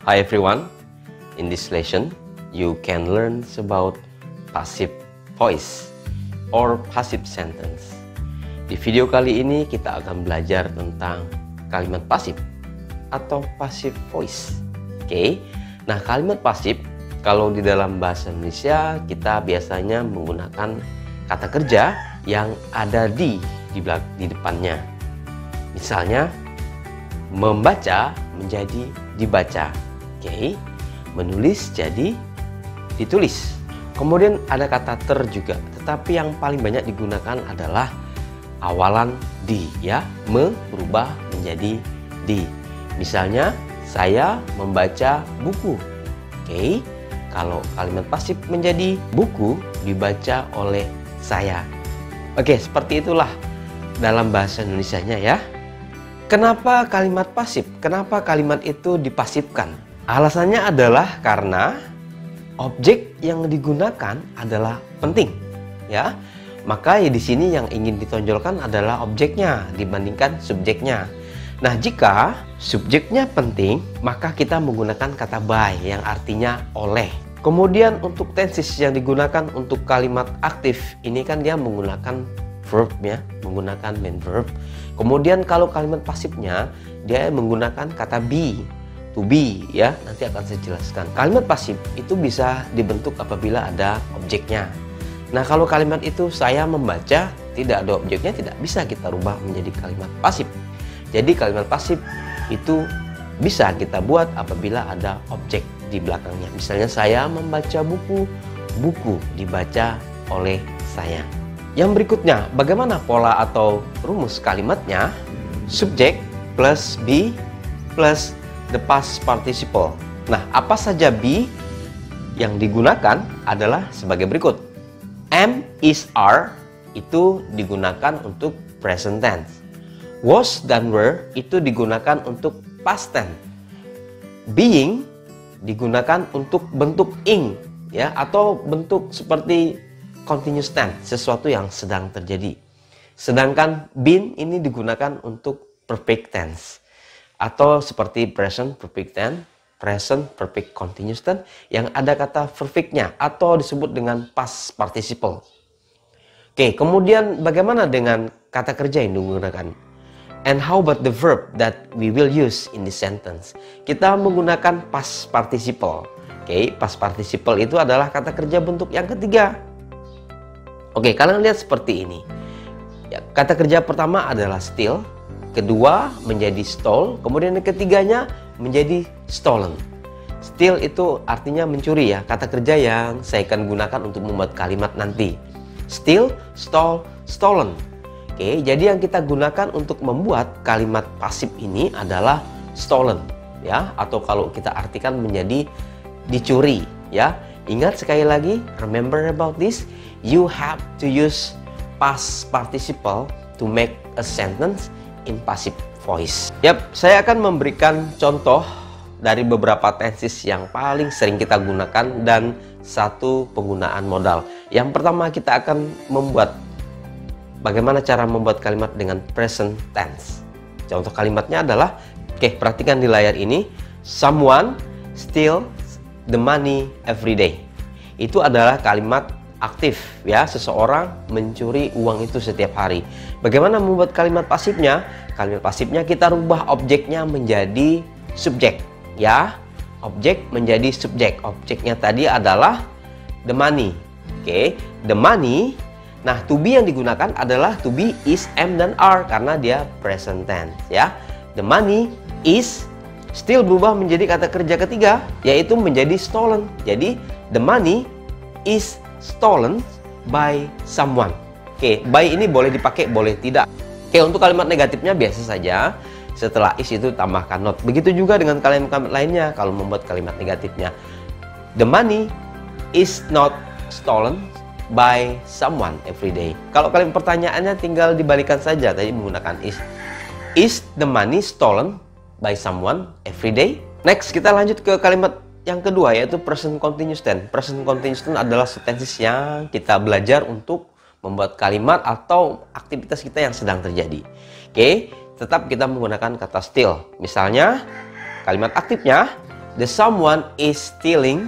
Hi everyone, in this lesson you can learn about passive voice or passive sentence. Di video kali ini kita akan belajar tentang kalimat pasif atau passive voice. Oke, nah kalimat pasif kalau di dalam bahasa Indonesia kita biasanya menggunakan kata kerja yang ada di depannya. Misalnya membaca menjadi dibaca, oke. Menulis jadi ditulis. Kemudian ada kata ter juga, tetapi yang paling banyak digunakan adalah awalan di, ya, berubah menjadi di. Misalnya saya membaca buku, oke. Kalau kalimat pasif menjadi buku dibaca oleh saya. Oke, seperti itulah dalam bahasa Indonesianya, ya. Kenapa kalimat pasif? Kenapa kalimat itu dipasifkan? Alasannya adalah karena objek yang digunakan adalah penting, ya. Maka ya di sini yang ingin ditonjolkan adalah objeknya dibandingkan subjeknya. Nah, jika subjeknya penting, maka kita menggunakan kata by yang artinya oleh. Kemudian untuk tenses yang digunakan untuk kalimat aktif, ini kan dia menggunakan verb, ya, menggunakan main verb. Kemudian kalau kalimat pasifnya dia menggunakan kata be, to be, ya, nanti akan saya jelaskan. Kalimat pasif itu bisa dibentuk apabila ada objeknya. Nah, kalau kalimat itu saya membaca tidak ada objeknya, tidak bisa kita rubah menjadi kalimat pasif. Jadi kalimat pasif itu bisa kita buat apabila ada objek di belakangnya. Misalnya saya membaca buku, buku dibaca oleh saya. Yang berikutnya, bagaimana pola atau rumus kalimatnya? Subjek plus be plus the past participle. Nah, apa saja be yang digunakan adalah sebagai berikut. Am, is, are itu digunakan untuk present tense. Was dan were itu digunakan untuk past tense. Being digunakan untuk bentuk ing, ya, atau bentuk seperti continuous tense, sesuatu yang sedang terjadi. Sedangkan been ini digunakan untuk perfect tense, atau seperti present perfect tense, present perfect continuous tense yang ada kata perfectnya atau disebut dengan past participle. Oke, kemudian bagaimana dengan kata kerja yang digunakan? And how about the verb that we will use in this sentence? Kita menggunakan past participle. Oke, past participle itu adalah kata kerja bentuk yang ketiga. Oke, kalian lihat seperti ini. Ya, kata kerja pertama adalah steal, kedua menjadi stole, kemudian yang ketiganya menjadi stolen. Steal itu artinya mencuri, ya, kata kerja yang saya akan gunakan untuk membuat kalimat nanti. Steal, stole, stolen. Oke, jadi yang kita gunakan untuk membuat kalimat pasif ini adalah stolen, ya, atau kalau kita artikan menjadi dicuri, ya. Ingat sekali lagi, remember about this, you have to use past participle to make a sentence in passive voice. Yap, saya akan memberikan contoh dari beberapa tenses yang paling sering kita gunakan dan satu penggunaan modal. Yang pertama kita akan membuat bagaimana cara membuat kalimat dengan present tense. Contoh kalimatnya adalah, oke, perhatikan di layar ini, someone steals the money every day. Itu adalah kalimat aktif, ya, seseorang mencuri uang itu setiap hari. Bagaimana membuat kalimat pasifnya? Kalimat pasifnya kita rubah objeknya menjadi subjek, ya. Objek menjadi subjek. Objeknya tadi adalah the money. Oke, the money. Nah, to be yang digunakan adalah to be, is, am, dan are karena dia present tense, ya. The money is still berubah menjadi kata kerja ketiga, yaitu menjadi stolen. Jadi, the money is stolen by someone. Oke, by ini boleh dipakai, boleh tidak. Oke, untuk kalimat negatifnya biasa saja. Setelah is itu tambahkan not. Begitu juga dengan kalimat-kalimat lainnya kalau membuat kalimat negatifnya. The money is not stolen by someone every day. Kalau kalimat pertanyaannya tinggal dibalikan saja, tadi menggunakan is. Is the money stolen by someone every day? Next, kita lanjut ke kalimat yang kedua, yaitu present continuous tense. Present continuous tense adalah tenses yang kita belajar untuk membuat kalimat atau aktivitas kita yang sedang terjadi. Oke, tetap kita menggunakan kata still. Misalnya, kalimat aktifnya, the someone is stealing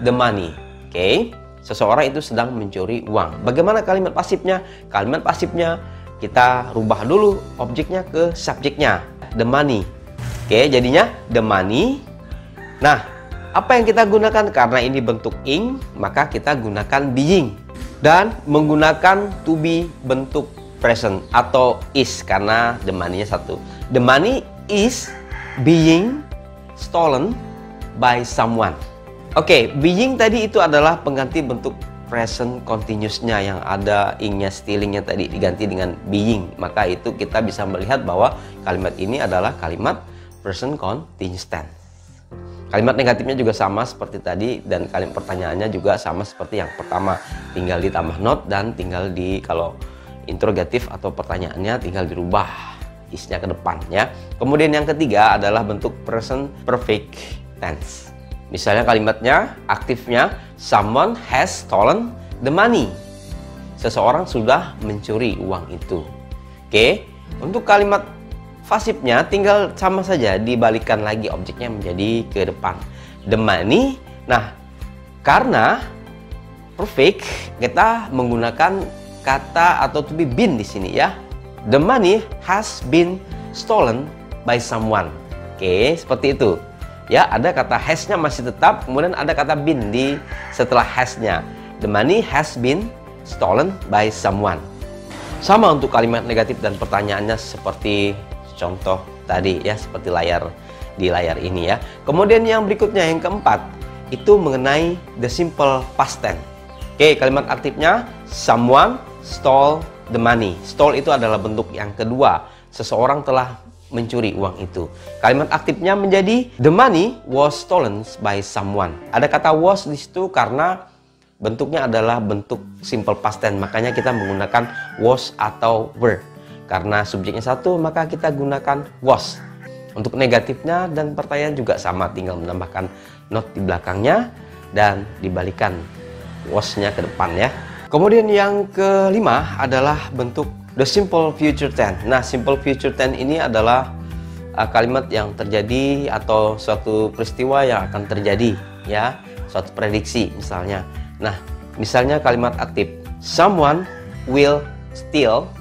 the money. Oke, seseorang itu sedang mencuri uang. Bagaimana kalimat pasifnya? Kalimat pasifnya kita rubah dulu objeknya ke subjeknya, the money. Oke, jadinya the money. Nah, apa yang kita gunakan? Karena ini bentuk ing, maka kita gunakan being. Dan menggunakan to be bentuk present atau is, karena the money-nya satu. The money is being stolen by someone. Oke, being tadi itu adalah pengganti bentuk present continuous-nya, yang ada ing-nya, stealing-nya tadi diganti dengan being. Maka itu kita bisa melihat bahwa kalimat ini adalah kalimat present continuous tense. Kalimat negatifnya juga sama seperti tadi, dan kalimat pertanyaannya juga sama seperti yang pertama. Tinggal ditambah not dan tinggal kalau interrogatif atau pertanyaannya tinggal dirubah isnya ke depan ya. Kemudian yang ketiga adalah bentuk present perfect tense. Misalnya kalimatnya, aktifnya, someone has stolen the money. Seseorang sudah mencuri uang itu. Oke, untuk kalimat pasifnya tinggal sama saja, dibalikkan lagi objeknya menjadi ke depan, the money. Nah, karena perfect kita menggunakan kata atau to be been di sini ya. The money has been stolen by someone. Oke, seperti itu. Ya, ada kata has-nya masih tetap, kemudian ada kata been di setelah has-nya. The money has been stolen by someone. Sama untuk kalimat negatif dan pertanyaannya seperti contoh tadi ya, seperti di layar ini ya. Kemudian yang berikutnya, yang keempat, itu mengenai the simple past tense. Oke, kalimat aktifnya someone stole the money. Stole itu adalah bentuk yang kedua, seseorang telah mencuri uang itu. Kalimat aktifnya menjadi the money was stolen by someone. Ada kata was di situ karena bentuknya adalah bentuk simple past tense, makanya kita menggunakan was atau were. Karena subjeknya satu, maka kita gunakan was. Untuk negatifnya dan pertanyaan juga sama, tinggal menambahkan not di belakangnya dan dibalikan was-nya ke depan ya. Kemudian yang kelima adalah bentuk the simple future tense. Nah, simple future tense ini adalah kalimat yang terjadi atau suatu peristiwa yang akan terjadi ya, suatu prediksi misalnya. Nah, misalnya kalimat aktif, someone will steal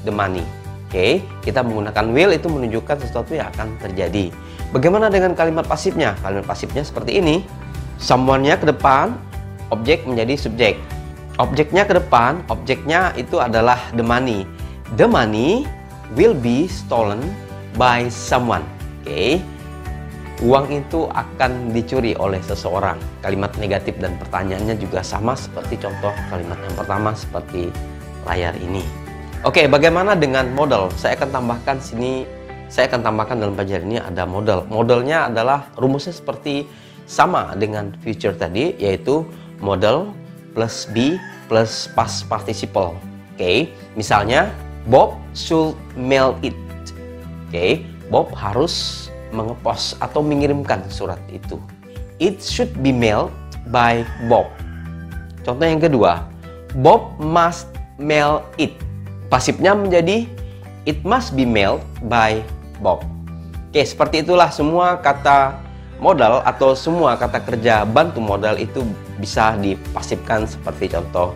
the money. Oke, kita menggunakan will itu menunjukkan sesuatu yang akan terjadi. Bagaimana dengan kalimat pasifnya? Kalimat pasifnya seperti ini. Someone-nya ke depan, objek menjadi subjek. Objeknya ke depan, objeknya itu adalah the money. The money will be stolen by someone. Oke, uang itu akan dicuri oleh seseorang. Kalimat negatif dan pertanyaannya juga sama seperti contoh kalimat yang pertama seperti layar ini. Oke, bagaimana dengan model? Saya akan tambahkan dalam pelajaran ini ada model. Modelnya adalah rumusnya seperti sama dengan future tadi, yaitu model plus be plus past participle. Oke, misalnya Bob should mail it. Oke, Bob harus mengepost atau mengirimkan surat itu. It should be mailed by Bob. Contoh yang kedua, Bob must mail it. Pasifnya menjadi it must be mailed by Bob. Oke, seperti itulah semua kata modal atau semua kata kerja bantu modal itu bisa dipasifkan seperti contoh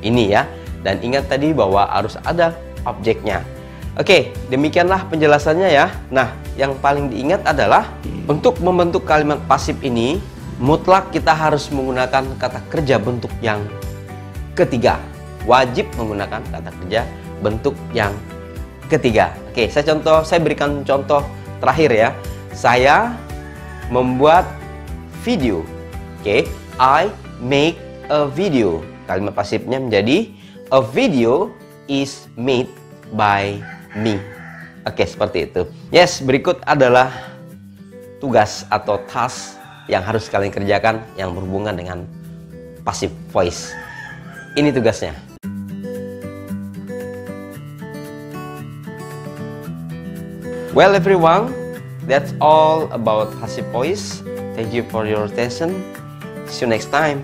ini ya. Dan ingat tadi bahwa harus ada objeknya. Oke, demikianlah penjelasannya ya. Nah, yang paling diingat adalah untuk membentuk kalimat pasif ini mutlak kita harus menggunakan kata kerja bentuk yang ketiga. Wajib menggunakan kata kerja bentuk yang ketiga. Oke, saya berikan contoh terakhir ya. Saya membuat video. Oke, I make a video. Kalimat pasifnya menjadi a video is made by me. Oke, seperti itu. Yes, berikut adalah tugas atau task yang harus kalian kerjakan yang berhubungan dengan passive voice. Ini tugasnya. Well everyone, that's all about passive voice. Thank you for your attention. See you next time.